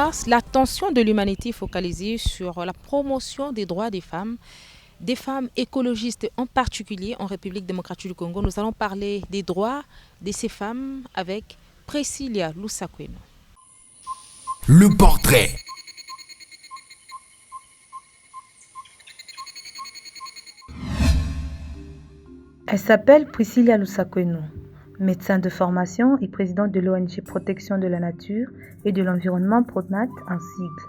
mars, l'attention de l'humanité est focalisée sur la promotion des droits des femmes écologistes en particulier en République démocratique du Congo. Nous allons parler des droits de ces femmes avec Priscilla Lusakweno. Le portrait. Elle s'appelle Priscilla Lusakweno, médecin de formation et présidente de l'ONG Protection de la Nature et de l'Environnement PRONAT en sigle.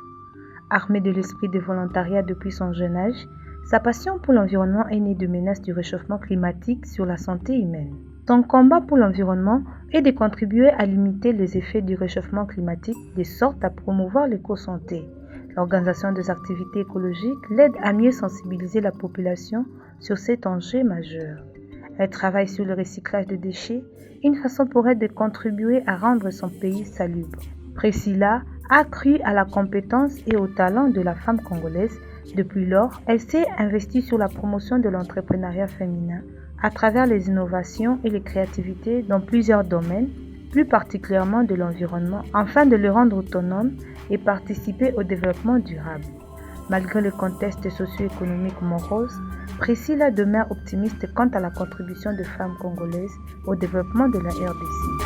Armée de l'esprit de volontariat depuis son jeune âge, sa passion pour l'environnement est née de menaces du réchauffement climatique sur la santé humaine. Son combat pour l'environnement est de contribuer à limiter les effets du réchauffement climatique de sorte à promouvoir l'éco-santé. L'organisation des activités écologiques l'aide à mieux sensibiliser la population sur cet enjeu majeur. Elle travaille sur le recyclage des déchets, une façon pour elle de contribuer à rendre son pays salubre. Priscilla a cru à la compétence et au talent de la femme congolaise. Depuis lors, elle s'est investie sur la promotion de l'entrepreneuriat féminin à travers les innovations et les créativités dans plusieurs domaines, plus particulièrement de l'environnement, afin de le rendre autonome et participer au développement durable. Malgré le contexte socio-économique morose, Priscilla demeure optimiste quant à la contribution des femmes congolaises au développement de la RDC.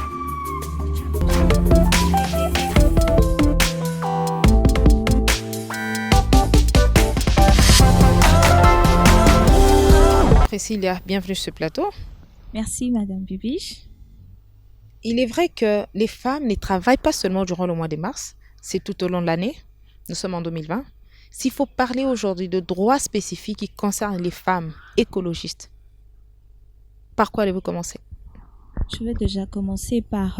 Priscilla, bienvenue sur ce plateau. Merci Madame Bibiche. Il est vrai que les femmes ne travaillent pas seulement durant le mois de mars, c'est tout au long de l'année. Nous sommes en 2020. S'il faut parler aujourd'hui de droits spécifiques qui concernent les femmes écologistes, par quoi allez-vous commencer? Je vais déjà commencer par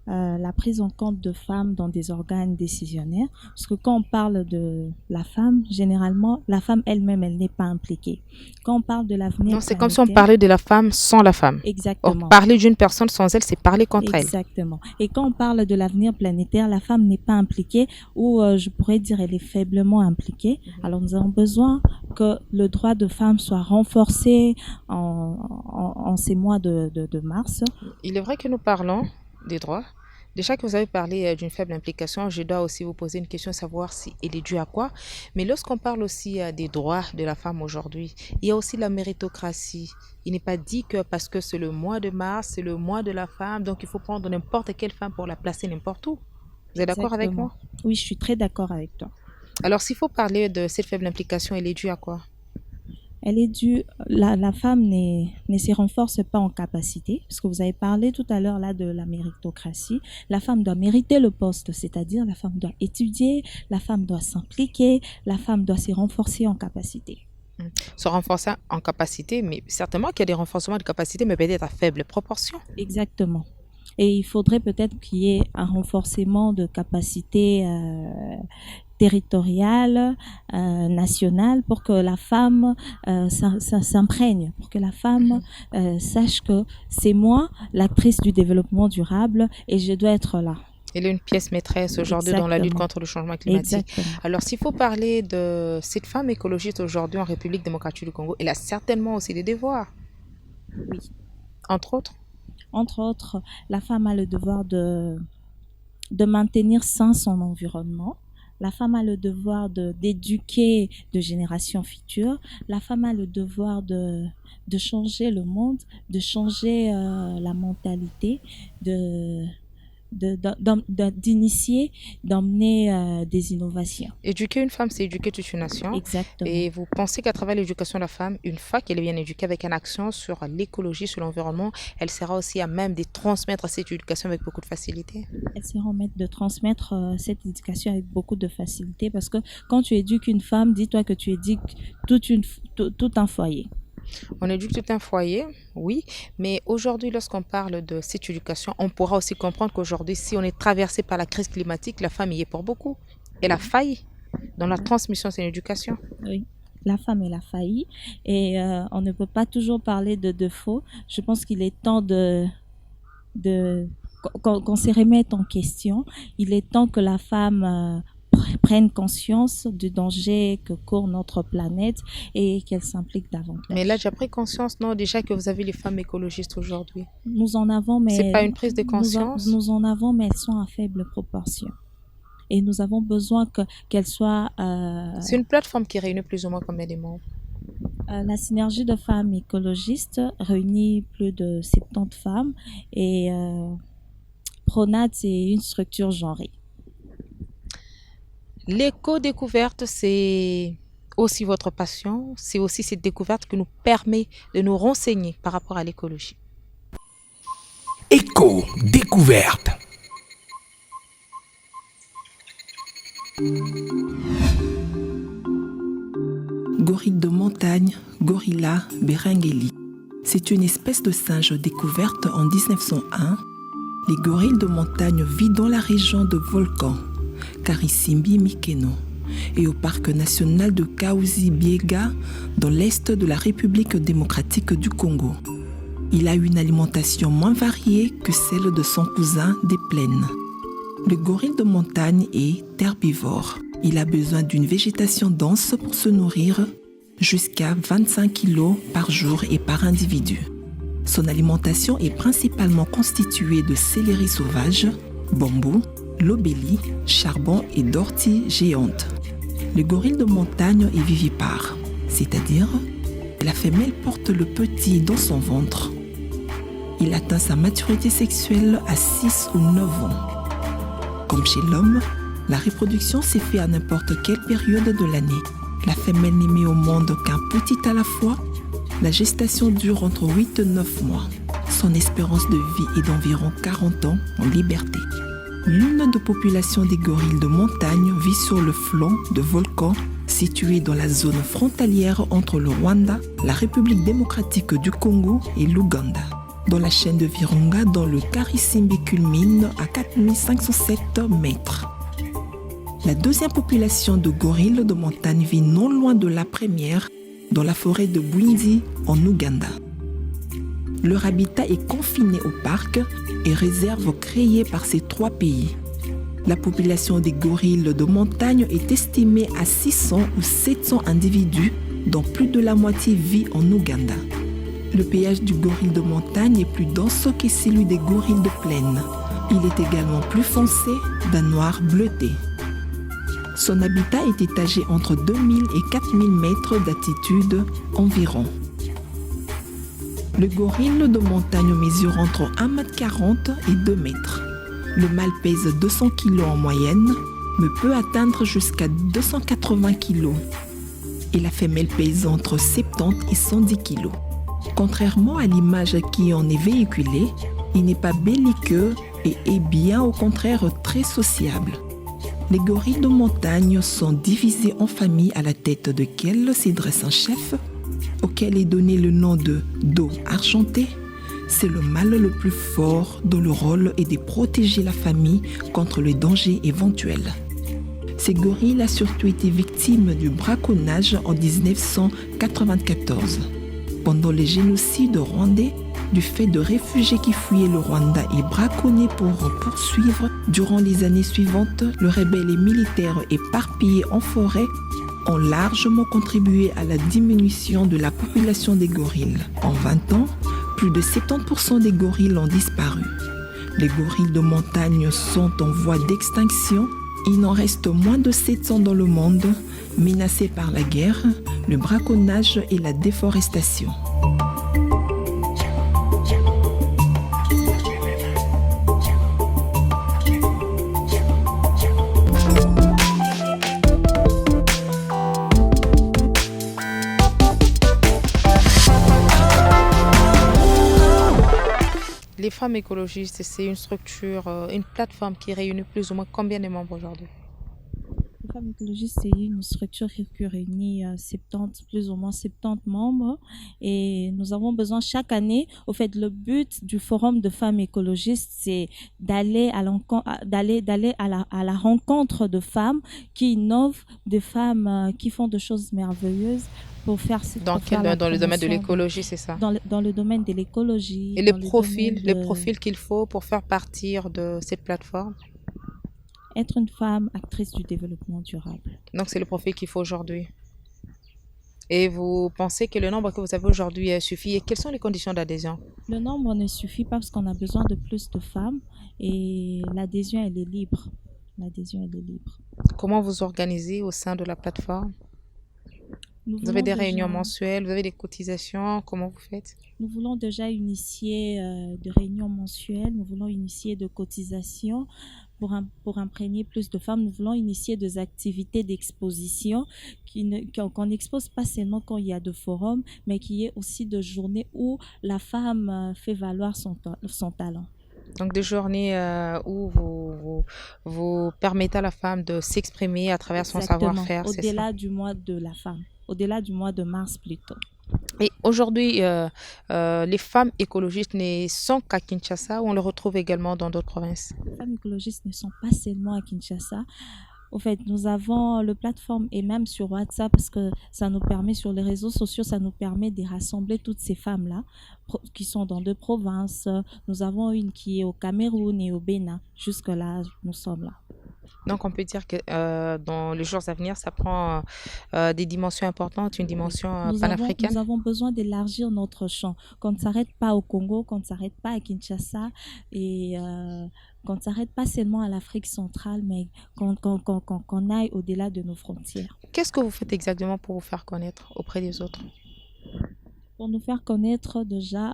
la prise en compte de femmes dans des organes décisionnaires. Parce que quand on parle de la femme, généralement, la femme elle-même, elle n'est pas impliquée. Quand on parle de l'avenir... Non, c'est comme si on parlait de la femme sans la femme. Exactement. Or, parler d'une personne sans elle, c'est parler contre elle. Exactement. Et quand on parle de l'avenir planétaire, la femme n'est pas impliquée ou je pourrais dire elle est faiblement impliquée. Alors nous avons besoin que le droit de femme soit renforcé en ces mois de mars. Il est vrai que nous parlons des droits. Déjà que vous avez parlé d'une faible implication, je dois aussi vous poser une question, savoir si elle est due à quoi. Mais lorsqu'on parle aussi des droits de la femme aujourd'hui, il y a aussi la méritocratie. Il n'est pas dit que parce que c'est le mois de mars, c'est le mois de la femme, donc il faut prendre n'importe quelle femme pour la placer n'importe où. Vous êtes d'accord avec moi? Oui, je suis très d'accord avec toi. Alors s'il faut parler de cette faible implication, elle est due à quoi? Elle est due, la femme ne se renforce pas en capacité, parce que vous avez parlé tout à l'heure là de la méritocratie. La femme doit mériter le poste, c'est-à-dire la femme doit étudier, la femme doit s'impliquer, la femme doit se renforcer en capacité. Se renforcer en capacité, mais certainement qu'il y a des renforcements de capacité, mais peut-être à faible proportion. Exactement. Et il faudrait peut-être qu'il y ait un renforcement de capacité territoriale, nationale, pour que la femme s'imprègne, pour que la femme sache que c'est moi, l'actrice du développement durable, et je dois être là. Elle est une pièce maîtresse aujourd'hui dans la lutte contre le changement climatique. Exactement. Alors, s'il faut parler de cette femme écologiste aujourd'hui en République démocratique du Congo, elle a certainement aussi des devoirs. Oui. Entre autres? Entre autres, la femme a le devoir de maintenir sain son environnement. La femme a le devoir d'éduquer de générations futures. La femme a le devoir de changer le monde, de changer la mentalité, d'initier, d'emmener des innovations. Éduquer une femme, c'est éduquer toute une nation. Exactement. Et vous pensez qu'à travers l'éducation de la femme, une fois qu'elle est bien éduquée avec une action sur l'écologie, sur l'environnement, elle sera aussi à même de transmettre cette éducation avec beaucoup de facilité? Elle sera à même de transmettre cette éducation avec beaucoup de facilité, parce que quand tu éduques une femme, dis-toi que tu éduques tout un foyer. On éduque tout un foyer, oui, mais aujourd'hui, lorsqu'on parle de cette éducation, on pourra aussi comprendre qu'aujourd'hui, si on est traversé par la crise climatique, la femme y est pour beaucoup. Elle a failli dans la transmission de cette éducation. Oui, la femme, elle a failli, et on ne peut pas toujours parler de défaut. Je pense qu'il est temps qu'on se remette en question. Il est temps que la femme prennent conscience du danger que court notre planète et qu'elles s'impliquent davantage. Mais là, j'ai pris conscience, non, déjà que vous avez les femmes écologistes aujourd'hui. Nous en avons, mais... C'est pas une prise de conscience? Nous en avons, mais elles sont à faible proportion. et nous avons besoin qu'elle soit C'est une plateforme qui réunit plus ou moins combien de membres? la synergie de femmes écologistes réunit plus de 70 femmes et Pronat, c'est une structure genrée. L'éco-découverte, c'est aussi votre passion, c'est aussi cette découverte qui nous permet de nous renseigner par rapport à l'écologie. Éco-découverte. Gorille de montagne, Gorilla berengeli. C'est une espèce de singe découverte en 1901. Les gorilles de montagne vivent dans la région de Volcan, Karisimbi-Mikeno, et au parc national de Kahuzi-Biega, dans l'est de la République démocratique du Congo. Il a une alimentation moins variée que celle de son cousin des plaines. Le gorille de montagne est herbivore. Il a besoin d'une végétation dense pour se nourrir, jusqu'à 25 kg par jour et par individu. Son alimentation est principalement constituée de céleri sauvage, bambou, lobelie, charbon et d'orties géantes. Le gorille de montagne est vivipare, c'est-à-dire la femelle porte le petit dans son ventre. Il atteint sa maturité sexuelle à 6 ou 9 ans. Comme chez l'homme, la reproduction s'est faite à n'importe quelle période de l'année. La femelle n'est mise au monde qu'un petit à la fois. La gestation dure entre 8 et 9 mois. Son espérance de vie est d'environ 40 ans en liberté. L'une des populations des gorilles de montagne vit sur le flanc de volcans situé dans la zone frontalière entre le Rwanda, la République démocratique du Congo et l'Ouganda. Dans la chaîne de Virunga, dans le Karisimbi culmine à 4507 mètres. La deuxième population de gorilles de montagne vit non loin de la première, dans la forêt de Bwindi, en Ouganda. Leur habitat est confiné au parc et réserve créée par ces 3 pays. La population des gorilles de montagne est estimée à 600 ou 700 individus, dont plus de la moitié vit en Ouganda. Le péage du gorille de montagne est plus dense que celui des gorilles de plaine. Il est également plus foncé, d'un noir bleuté. Son habitat est étagé entre 2000 et 4000 mètres d'altitude environ. Le gorille de montagne mesure entre 1,40 m et 2 m. Le mâle pèse 200 kg en moyenne, mais peut atteindre jusqu'à 280 kg. Et la femelle pèse entre 70 et 110 kg. Contrairement à l'image qui en est véhiculée, il n'est pas belliqueux et est bien au contraire très sociable. Les gorilles de montagne sont divisés en familles à la tête desquelles s'y dresse un chef, auquel est donné le nom de dos argenté. C'est le mâle le plus fort dont le rôle est de protéger la famille contre les dangers éventuels. Ces gorilles a surtout été victimes du braconnage en 1994. Pendant les génocides rwandais, du fait de réfugiés qui fuyaient le Rwanda et braconnés pour poursuivre, durant les années suivantes, les rebelles et militaires éparpillés en forêt ont largement contribué à la diminution de la population des gorilles. En 20 ans, plus de 70% des gorilles ont disparu. Les gorilles de montagne sont en voie d'extinction. Il n'en reste moins de 700 dans le monde, menacés par la guerre, le braconnage et la déforestation. Les femmes écologistes, c'est une structure, une plateforme qui réunit plus ou moins combien de membres aujourd'hui? Les femmes écologistes, c'est une structure qui réunit 70, plus ou moins 70 membres et nous avons besoin chaque année, au fait, le but du forum de femmes écologistes, c'est d'aller à la rencontre de femmes qui innovent, de femmes qui font des choses merveilleuses pour faire Dans le domaine de l'écologie, c'est ça? Dans le domaine de l'écologie. Et les profils qu'il faut pour faire partir de cette plateforme? Être une femme actrice du développement durable. Donc, c'est le profil qu'il faut aujourd'hui. Et vous pensez que le nombre que vous avez aujourd'hui suffit? Et quelles sont les conditions d'adhésion? Le nombre ne suffit pas parce qu'on a besoin de plus de femmes et l'adhésion, elle est libre. L'adhésion, elle est libre. Comment vous organisez au sein de la plateforme? Nous Vous avez voulons des réunions déjà, mensuelles, vous avez des cotisations, comment vous faites? nous voulons déjà initier de réunions mensuelles, nous voulons initier de cotisations pour imprégner plus de femmes. Nous voulons initier des activités d'exposition qu'on n'expose pas seulement quand il y a de forums, mais qu'il y ait aussi de journées où la femme fait valoir son talent. Donc des journées où vous permettez à la femme de s'exprimer à travers son Exactement, savoir-faire, c'est ça? au-delà du mois de la femme, au-delà du mois de mars plutôt. Et aujourd'hui, les femmes écologistes ne sont qu'à Kinshasa ou on les retrouve également dans d'autres provinces? Les femmes écologistes ne sont pas seulement à Kinshasa. Au fait, nous avons le plateforme et même sur WhatsApp parce que ça nous permet, sur les réseaux sociaux, ça nous permet de rassembler toutes ces femmes-là qui sont dans deux provinces. Nous avons une qui est au Cameroun et au Bénin. Jusque-là, nous sommes là. Donc on peut dire que dans les jours à venir, ça prend des dimensions importantes, une Oui. dimension Nous panafricaine. avons besoin d'élargir notre champ. Qu'on ne s'arrête pas au Congo, qu'on ne s'arrête pas à Kinshasa et qu'on ne s'arrête pas seulement à l'Afrique centrale, mais qu'on aille au-delà de nos frontières. Qu'est-ce que vous faites exactement pour vous faire connaître auprès des autres? Pour nous faire connaître déjà,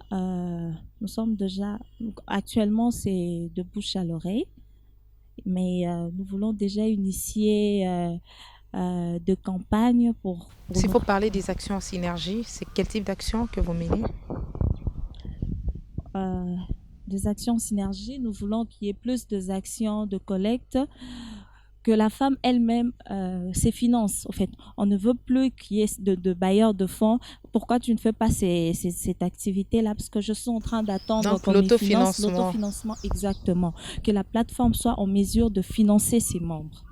nous sommes déjà, actuellement c'est de bouche à l'oreille, mais nous voulons déjà initier de campagnes pour S'il nous faut parler des actions en synergie, c'est quel type d'action que vous menez? des actions en synergie. Nous voulons qu'il y ait plus des actions de collecte, que la femme elle-même se finance. En fait, on ne veut plus qu'il y ait de bailleurs de fonds. Pourquoi tu ne fais pas cette activité-là? Parce que je suis en train d'attendre Donc qu'on me finance l'autofinancement. l'autofinancement, exactement. Que la plateforme soit en mesure de financer ses membres.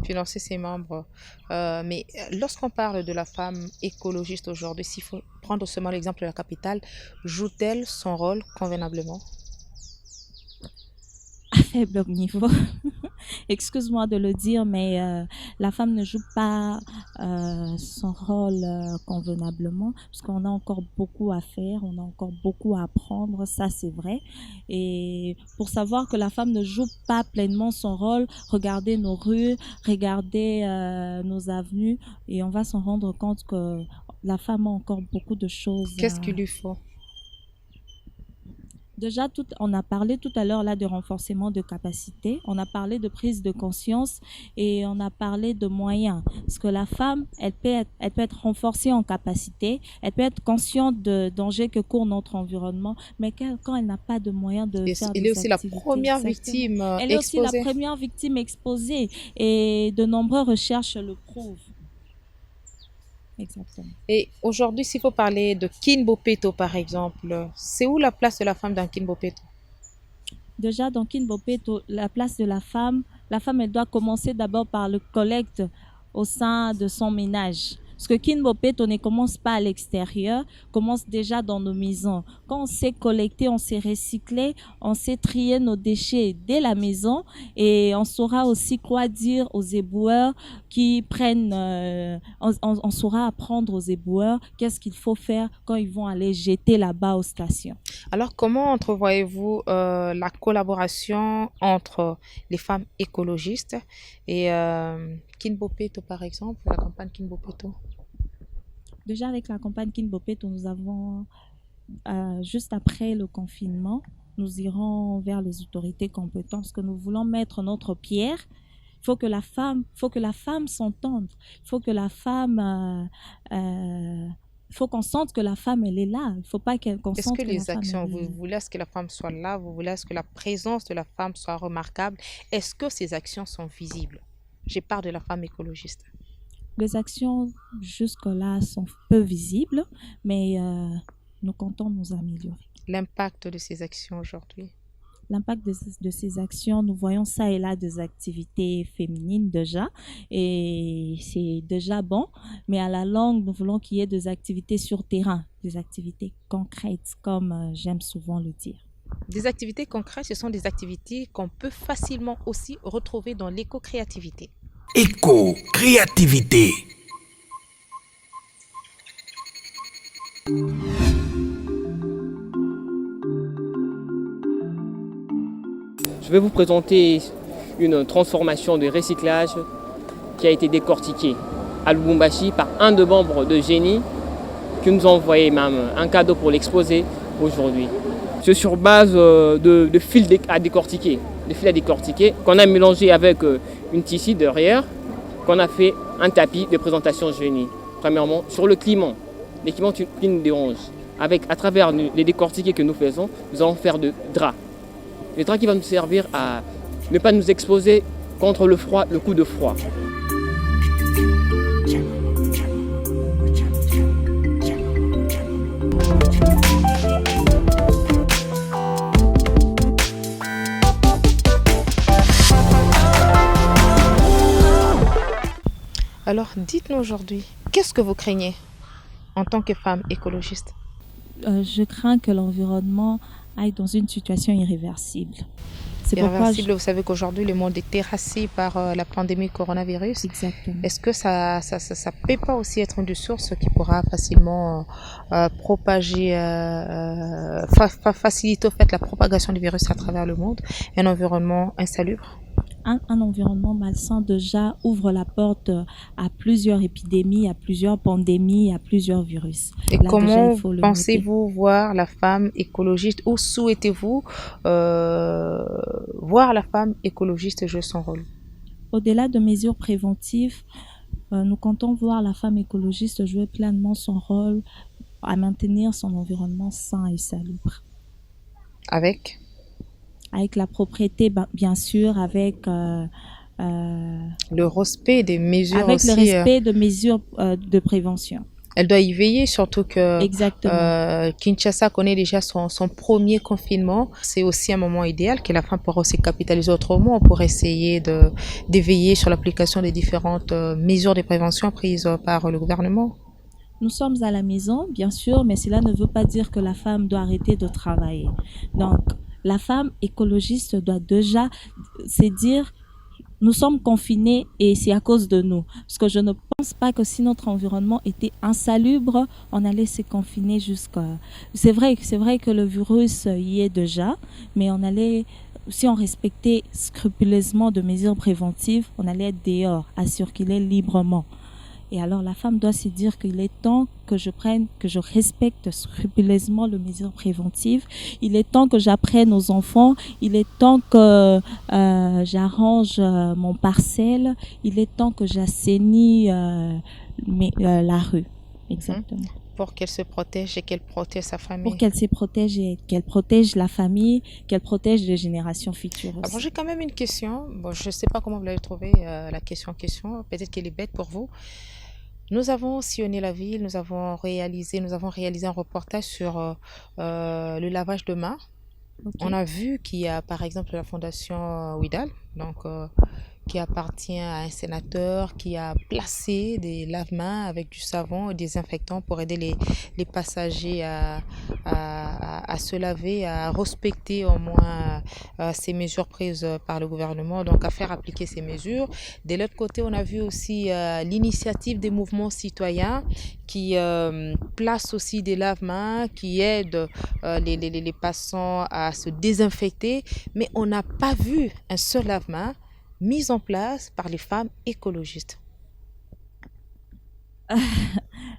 Financer ses membres. Mais lorsqu'on parle de la femme écologiste aujourd'hui, s'il faut prendre seulement l'exemple de la capitale, joue-t-elle son rôle convenablement? À faible niveau. Excuse-moi de le dire, mais la femme ne joue pas son rôle convenablement parce qu'on a encore beaucoup à faire, on a encore beaucoup à apprendre, ça c'est vrai. Et pour savoir que la femme ne joue pas pleinement son rôle, regardez nos rues, regardez nos avenues et on va s'en rendre compte que la femme a encore beaucoup de choses. Qu'est-ce qu'il lui faut? Déjà, on a parlé tout à l'heure là de renforcement de capacité, on a parlé de prise de conscience et on a parlé de moyens. Parce que la femme, elle peut être renforcée en capacité, elle peut être consciente de dangers que court notre environnement, mais quand elle n'a pas de moyens de faire Elle est des aussi la activités, première exactement. victime Elle est aussi la exposée. première victime exposée et de nombreuses recherches le prouvent. Exactement. Et aujourd'hui, s'il faut parler de Kinbopeto, par exemple, c'est où la place de la femme dans Kinbopeto? Déjà, dans Kinbopeto, la place de la femme, elle doit commencer d'abord par le collecte au sein de son ménage. Parce que Kinbopeto ne commence pas à l'extérieur, commence déjà dans nos maisons. Quand on sait collecter, on sait recycler, on sait trier nos déchets dès la maison et on saura aussi quoi dire aux éboueurs qui prennent, on saura apprendre aux éboueurs qu'est-ce qu'il faut faire quand ils vont aller jeter là-bas aux stations. Alors, comment entrevoyez-vous la collaboration entre les femmes écologistes et Kinbopeto, par exemple, la campagne Kinbopeto? Déjà avec la campagne Kinbopeto, nous avons, juste après le confinement, nous irons vers les autorités compétentes parce que nous voulons mettre notre pierre. Il faut que la femme s'entende. Il faut que la femme... il faut qu'on sente que la femme, elle est là. Il ne faut pas qu'on Est-ce sente que que les la femme, actions, elle vous est... voulez à ce que la femme soit là, vous voulez à ce que la présence de la femme soit remarquable? Est-ce que ces actions sont visibles? Je parle de la femme écologiste. Les actions jusque-là sont peu visibles, mais nous comptons nous améliorer. L'impact de ces actions aujourd'hui? L'impact de ces actions, nous voyons ça et là des activités féminines déjà, et c'est déjà bon, mais à la longue, nous voulons qu'il y ait des activités sur terrain, des activités concrètes, comme j'aime souvent le dire. Des activités concrètes, ce sont des activités qu'on peut facilement aussi retrouver dans l'éco-créativité. Éco-créativité. Je vais vous présenter une transformation de recyclage qui a été décortiquée à Lubumbashi par un des membres de Génie qui nous a envoyé même un cadeau pour l'exposer aujourd'hui. C'est sur base de fils à décortiquer, qu'on a mélangé avec une tissu derrière, qu'on a fait un tapis de présentation Génie. Premièrement, sur le climat, les climats qui nous dérangent. À travers les décortiqués que nous faisons, nous allons faire de draps. Le drap qui va nous servir à ne pas nous exposer contre le froid, le coup de froid. Alors, dites-nous aujourd'hui, qu'est-ce que vous craignez en tant que femme écologiste? Je crains que l'environnement aille dans une situation irréversible. C'est pourquoi Irréversible, vous savez qu'aujourd'hui, le monde est terrassé par la pandémie coronavirus. Exactement. Est-ce que ça peut pas aussi être une source qui pourra facilement propager, faciliter au fait la propagation du virus à travers le monde, un environnement insalubre? Un environnement malsain déjà ouvre la porte à plusieurs épidémies, à plusieurs pandémies, à plusieurs virus. Et Là, comment déjà, il faut le pensez-vous voir la femme écologiste, ou souhaitez-vous voir la femme écologiste jouer son rôle? Au-delà de mesures préventives, nous comptons voir la femme écologiste jouer pleinement son rôle à maintenir son environnement sain et salubre. Avec la propriété, bien sûr, avec le respect des mesures avec aussi. le respect de mesures de prévention. Elle doit y veiller, surtout que Kinshasa connaît déjà son premier confinement. C'est aussi un moment idéal que la femme pourra aussi capitaliser autrement pour essayer d'éveiller sur l'application des différentes mesures de prévention prises par le gouvernement. Nous sommes à la maison, bien sûr, mais cela ne veut pas dire que la femme doit arrêter de travailler. Donc, la femme écologiste doit déjà se dire, nous sommes confinés et c'est à cause de nous. Parce que je ne pense pas que si notre environnement était insalubre, on allait se confiner jusqu'à... C'est vrai que le virus y est déjà, mais si on respectait scrupuleusement de mesures préventives, on allait être dehors, à circuler librement. Et alors la femme doit se dire qu'il est temps que je respecte scrupuleusement les mesures préventives. Il est temps que j'apprenne aux enfants. Il est temps que j'arrange mon parcelle. Il est temps que j'assainis la rue. Exactement. Pour qu'elle se protège et qu'elle protège sa famille. Pour qu'elle se protège et qu'elle protège la famille, qu'elle protège les générations futures aussi. Alors, j'ai quand même une question. Bon, je ne sais pas comment vous l'avez trouvée, la question. Peut-être qu'elle est bête pour vous. Nous avons sillonné la ville, nous avons réalisé un reportage sur le lavage de mains. Okay. On a vu qu'il y a par exemple la fondation Widal, donc qui appartient à un sénateur qui a placé des lave-mains avec du savon et des désinfectants pour aider les passagers à se laver, à respecter au moins ces mesures prises par le gouvernement, donc à faire appliquer ces mesures. De l'autre côté, on a vu aussi l'initiative des mouvements citoyens qui placent aussi des lave-mains, qui aident les passants à se désinfecter, mais on n'a pas vu un seul lave-main mise en place par les femmes écologistes.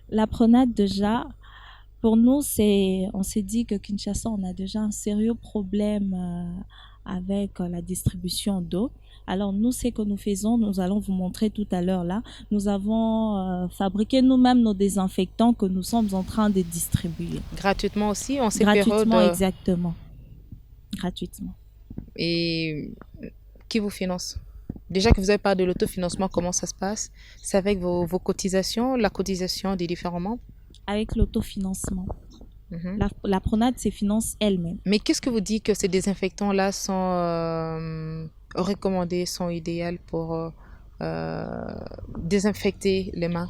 La Pronade, déjà, pour nous, on s'est dit que Kinshasa, on a déjà un sérieux problème avec la distribution d'eau. Alors nous, ce que nous faisons, nous allons vous montrer tout à l'heure là. Nous avons fabriqué nous-mêmes nos désinfectants que nous sommes en train de distribuer. Gratuitement aussi, en ces gratuitement, périodes. Exactement. Gratuitement. Et qui vous finance? Déjà que vous avez parlé de l'autofinancement, comment ça se passe? C'est avec vos cotisations, la cotisation des différents membres? Avec l'autofinancement. La Pronade se finance elle-même. Mais qu'est-ce que vous dites que ces désinfectants-là sont recommandés, sont idéaux pour désinfecter les mains?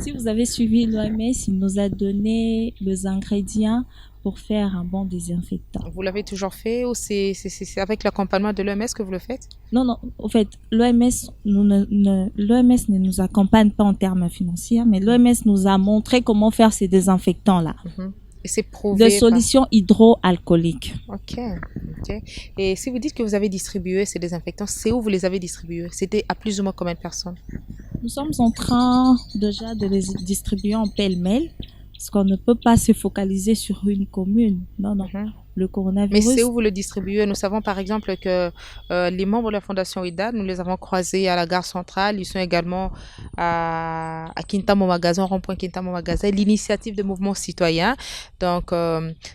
Si vous avez suivi l'OMS, il nous a donné les ingrédients pour faire un bon désinfectant. Vous l'avez toujours fait ou c'est avec l'accompagnement de l'OMS que vous le faites? Non, en fait, l'OMS ne nous accompagne pas en termes financiers, mais l'OMS nous a montré comment faire ces désinfectants-là. Et c'est de prouvé par... solutions hydroalcooliques. Ok, ok. Et si vous dites que vous avez distribué ces désinfectants, c'est où vous les avez distribués? C'était à plus ou moins combien de personnes? Nous sommes en train déjà de les distribuer en pêle-mêle, parce qu'on ne peut pas se focaliser sur une commune. Non, non. Mhm. Le Mais coronavirus, c'est où vous le distribuez? Nous savons par exemple que les membres de la Fondation IDA, nous les avons croisés à la gare centrale. Ils sont également à Kintamo Magasin, rond-point Kintamo Magasin, l'initiative de mouvement citoyen. Donc,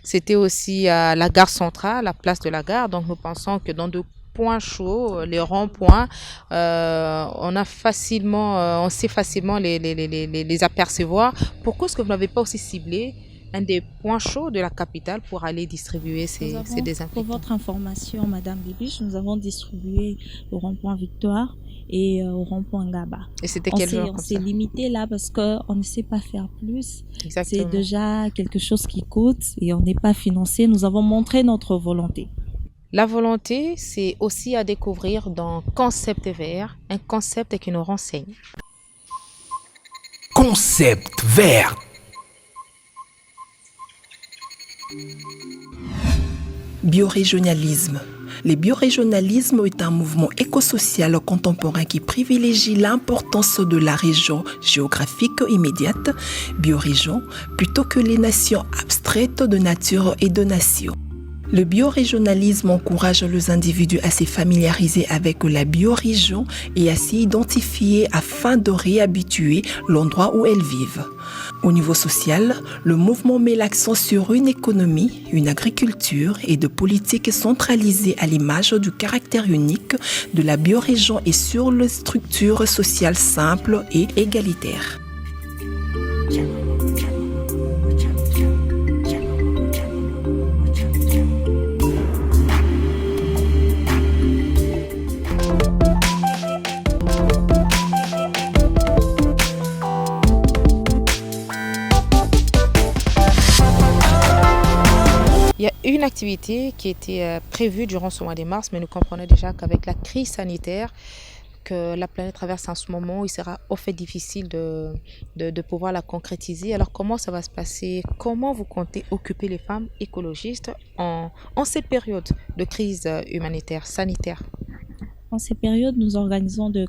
c'était aussi à la gare centrale, la place de la gare. Donc, nous pensons que dans de points chauds, les ronds-points, on sait facilement les apercevoir. Pourquoi est-ce que vous n'avez pas aussi ciblé un des points chauds de la capitale pour aller distribuer nous ces avons, pour désinfectants? votre information, Madame Bibiche, nous avons distribué au rond-point Victoire et au rond-point Ngaba. Et c'était quel jour On comme s'est ça? limité là parce qu'on ne sait pas faire plus. C'est Exactement. déjà quelque chose qui coûte et on n'est pas financé. Nous avons montré notre volonté. La volonté, c'est aussi à découvrir dans Concept Vert, un concept qui nous renseigne. Concept vert. Biorégionalisme. Le biorégionalisme est un mouvement écosocial contemporain qui privilégie l'importance de la région géographique immédiate, biorégion, plutôt que les nations abstraites de nature et de nation. Le biorégionalisme encourage les individus à se familiariser avec la biorégion et à s'y identifier afin de réhabituer l'endroit où elles vivent. Au niveau social, le mouvement met l'accent sur une économie, une agriculture et de politiques centralisées à l'image du caractère unique de la biorégion et sur les structures sociales simples et égalitaires. Il y a une activité qui était prévue durant ce mois de mars, mais nous comprenons déjà qu'avec la crise sanitaire que la planète traverse en ce moment, il sera au fait difficile de pouvoir la concrétiser. Alors comment ça va se passer? Comment vous comptez occuper les femmes écologistes en cette période de crise humanitaire, sanitaire? En ces périodes, nous organisons des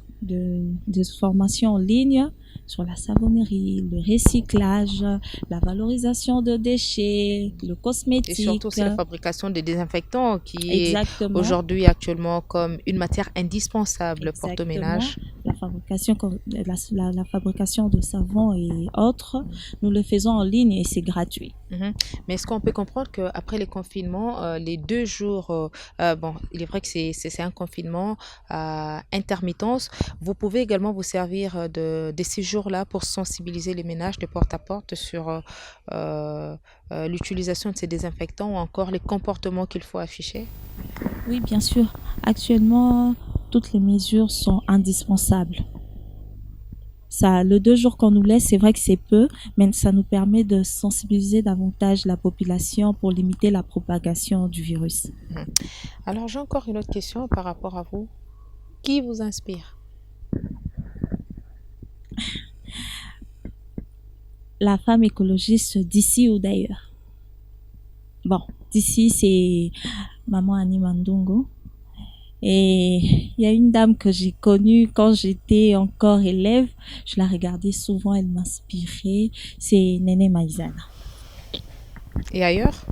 formations en ligne sur la savonnerie, le recyclage, la valorisation de déchets, le Et cosmétique. surtout aussi la fabrication des désinfectants qui est Exactement. aujourd'hui actuellement comme une matière indispensable pour tout Exactement. ménage. La fabrication de savon et autres, nous le faisons en ligne et c'est gratuit. Mhm. Mais est-ce qu'on peut comprendre qu'après les confinements, les 2 jours, bon, il est vrai que c'est un confinement à intermittence, vous pouvez également vous servir de ces jours-là pour sensibiliser les ménages de porte à porte sur l'utilisation de ces désinfectants ou encore les comportements qu'il faut afficher? Oui, bien sûr. Actuellement, toutes les mesures sont indispensables. Ça, le 2 jours qu'on nous laisse, c'est vrai que c'est peu, mais ça nous permet de sensibiliser davantage la population pour limiter la propagation du virus. Alors j'ai encore une autre question par rapport à vous. Qui vous inspire? La femme écologiste d'ici ou d'ailleurs. Bon, d'ici, c'est Maman Annie Mandongo. Et il y a une dame que j'ai connue quand j'étais encore élève. Je la regardais souvent, elle m'inspirait. C'est Néné Maïzana. Et ailleurs?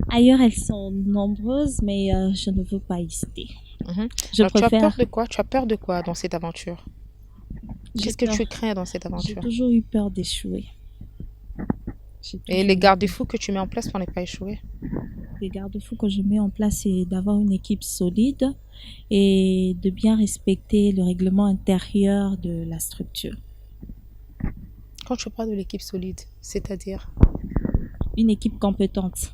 Ailleurs, elles sont nombreuses, mais je ne veux pas hésiter. Mhm. Je Alors, tu as peur préfère... de quoi? Tu as peur de quoi dans cette aventure? J'ai Qu'est-ce que peur. tu crains dans cette J'ai aventure? toujours eu peur d'échouer. J'ai Et toujours les eu garde-fous que tu mets en place pour ne pas échouer? Les garde-fous que je mets en place, c'est d'avoir une équipe solide et de bien respecter le règlement intérieur de la structure. Quand tu parles de l'équipe solide, c'est-à-dire? Une équipe compétente.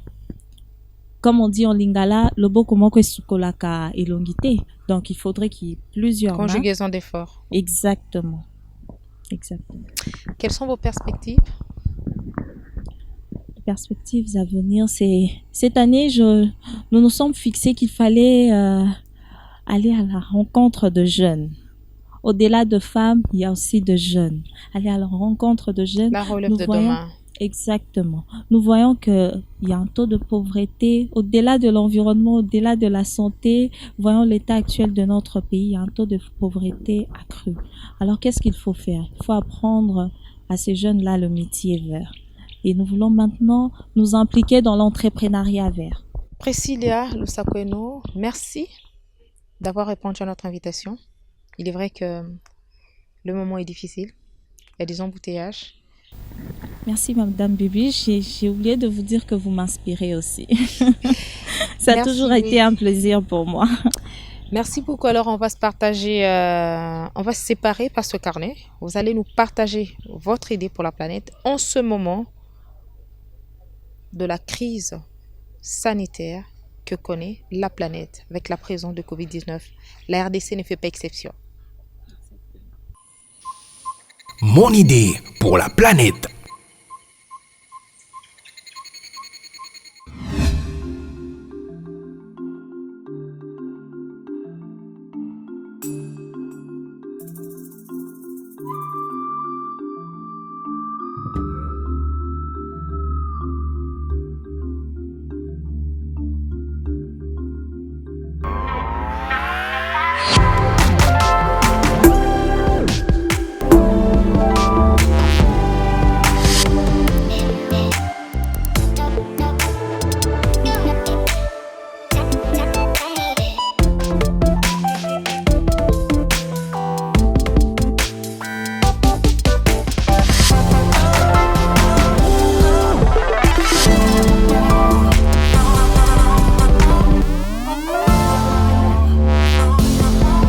Comme on dit en lingala, le bokomoko sukolaka elongité. Donc il faudrait qu'il y ait plusieurs mains. Conjugaison d'efforts. Exactement. Exactement. Quelles sont vos perspectives? Les perspectives à venir, c'est cette année, nous nous sommes fixés qu'il fallait aller à la rencontre de jeunes. Au-delà de femmes, il y a aussi de jeunes. Aller à la rencontre de jeunes. La relève nous de voyons demain. Exactement. Nous voyons qu'il y a un taux de pauvreté au-delà de l'environnement, au-delà de la santé. Voyons l'état actuel de notre pays, il y a un taux de pauvreté accru. Alors, qu'est-ce qu'il faut faire? Il faut apprendre à ces jeunes-là le métier vert. Et nous voulons maintenant nous impliquer dans l'entrepreneuriat vert. Priscilla Lusakweno, merci d'avoir répondu à notre invitation. Il est vrai que le moment est difficile. Il y a des embouteillages. Merci Madame Bibi. J'ai oublié de vous dire que vous m'inspirez aussi. Ça a toujours été un plaisir pour moi. Merci beaucoup. Alors, on va se partager, on va se séparer par ce carnet. Vous allez nous partager votre idée pour la planète en ce moment de la crise sanitaire que connaît la planète avec la présence de Covid-19. La RDC ne fait pas exception. Mon idée pour la planète.